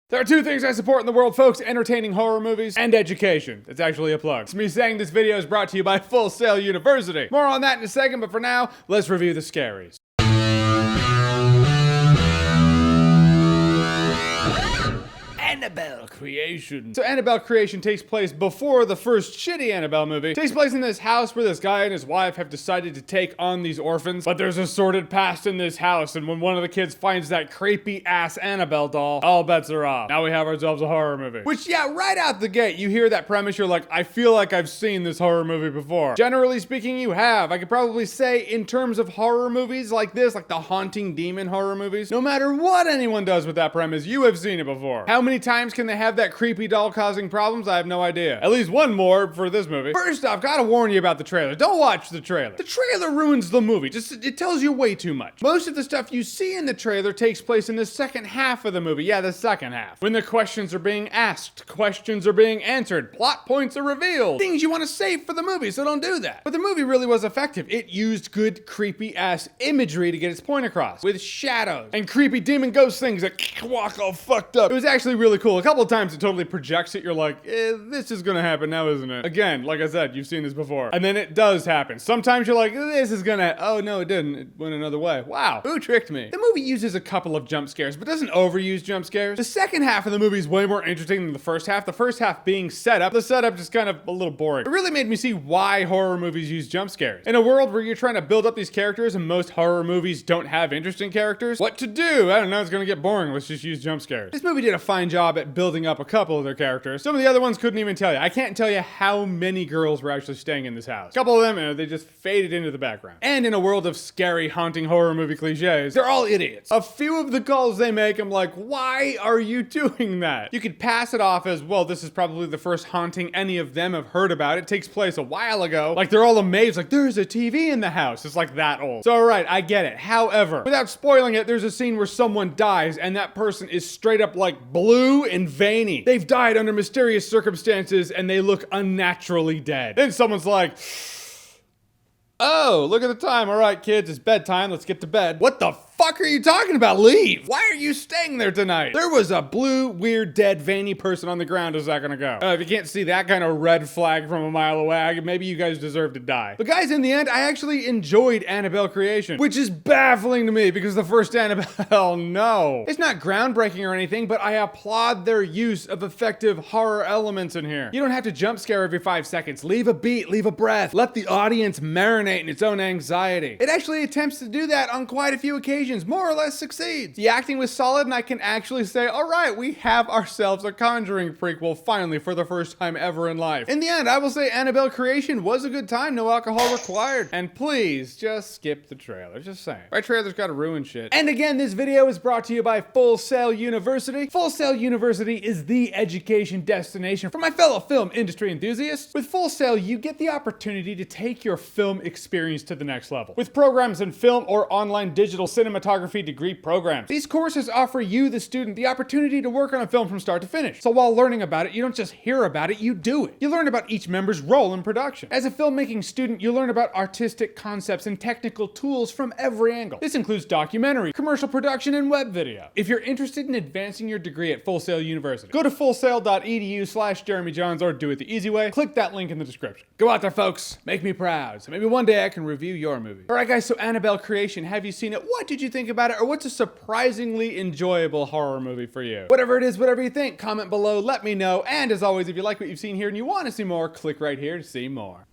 There are two things I support in the world, folks: entertaining horror movies and education. It's actually a plug. It's me saying this video is brought to you by Full Sail University. More on that in a second, but for now, let's review the scaries. Annabelle Creation. So Annabelle Creation takes place before the first shitty Annabelle movie. It takes place in this house where this guy and his wife have decided to take on these orphans, but there's a sordid past in this house, and when one of the kids finds that creepy ass Annabelle doll, all bets are off. Now we have ourselves a horror movie. Which, yeah, right out the gate, you hear that premise, you're like, I feel like I've seen this horror movie before. Generally speaking, you have. I could probably say in terms of horror movies like this, like the haunting demon horror movies, no matter what anyone does with that premise, you have seen it before. How many times can they have that creepy doll causing problems? I have no idea. At least one more for this movie. First off, gotta warn you about the trailer. Don't watch the trailer. The trailer ruins the movie. It tells you way too much. Most of the stuff you see in the trailer takes place in the second half of the movie. Yeah, the second half. When the questions are being asked, questions are being answered, plot points are revealed. Things you want to save for the movie, so don't do that. But the movie really was effective. It used good creepy ass imagery to get its point across, with shadows and creepy demon ghost things that walk all fucked up. It was actually really cool. A couple of times it totally projects it. You're like, this is gonna happen now, isn't it? Again, like I said, you've seen this before. And then it does happen. Sometimes you're like, this is gonna, oh no, it didn't. It went another way. Wow, who tricked me? The movie uses a couple of jump scares, but doesn't overuse jump scares. The second half of the movie is way more interesting than the first half. The first half being setup. The setup just kind of a little boring. It really made me see why horror movies use jump scares. In a world where you're trying to build up these characters and most horror movies don't have interesting characters, what to do? I don't know, it's gonna get boring. Let's just use jump scares. This movie did a fine job at building up a couple of their characters. Some of the other ones couldn't even tell you. I can't tell you how many girls were actually staying in this house. A couple of them, they just faded into the background. And in a world of scary, haunting horror movie cliches, they're all idiots. A few of the calls they make, I'm like, why are you doing that? You could pass it off as, well, this is probably the first haunting any of them have heard about. It takes place a while ago. Like, they're all amazed, like, there's a TV in the house. It's like that old. So, alright, I get it. However, without spoiling it, there's a scene where someone dies, and that person is straight up like blue and veiny. They've died under mysterious circumstances and they look unnaturally dead. Then someone's like, oh, look at the time. All right, kids, it's bedtime. Let's get to bed. What the fuck are you talking about? Leave. Why are you staying there tonight? There was a blue, weird, dead, veiny person on the ground. How's that gonna go? If you can't see that kind of red flag from a mile away, maybe you guys deserve to die. But guys, in the end, I actually enjoyed Annabelle Creation, which is baffling to me because the first Annabelle, no. It's not groundbreaking or anything, but I applaud their use of effective horror elements in here. You don't have to jump scare every 5 seconds. Leave a beat, leave a breath. Let the audience marinate in its own anxiety. It actually attempts to do that on quite a few occasions. More or less succeeds. The acting was solid, and I can actually say, all right, we have ourselves a Conjuring prequel finally for the first time ever in life. In the end, I will say Annabelle Creation was a good time, no alcohol required. And please, just skip the trailer, just saying. My trailer's gotta ruin shit. And again, this video is brought to you by Full Sail University. Full Sail University is the education destination for my fellow film industry enthusiasts. With Full Sail, you get the opportunity to take your film experience to the next level. With programs in film or online digital cinematography degree programs. These courses offer you, the student, the opportunity to work on a film from start to finish. So while learning about it, you don't just hear about it, you do it. You learn about each member's role in production. As a filmmaking student, you learn about artistic concepts and technical tools from every angle. This includes documentary, commercial production, and web video. If you're interested in advancing your degree at Full Sail University, go to fullsail.edu/JeremyJahns or do it the easy way. Click that link in the description. Go out there, folks. Make me proud. So maybe one day I can review your movie. All right, guys, so Annabelle Creation, have you seen it? What did you think about it, or what's a surprisingly enjoyable horror movie for you? Whatever it is, whatever you think, comment below, let me know. And as always, if you like what you've seen here and you want to see more, click right here to see more.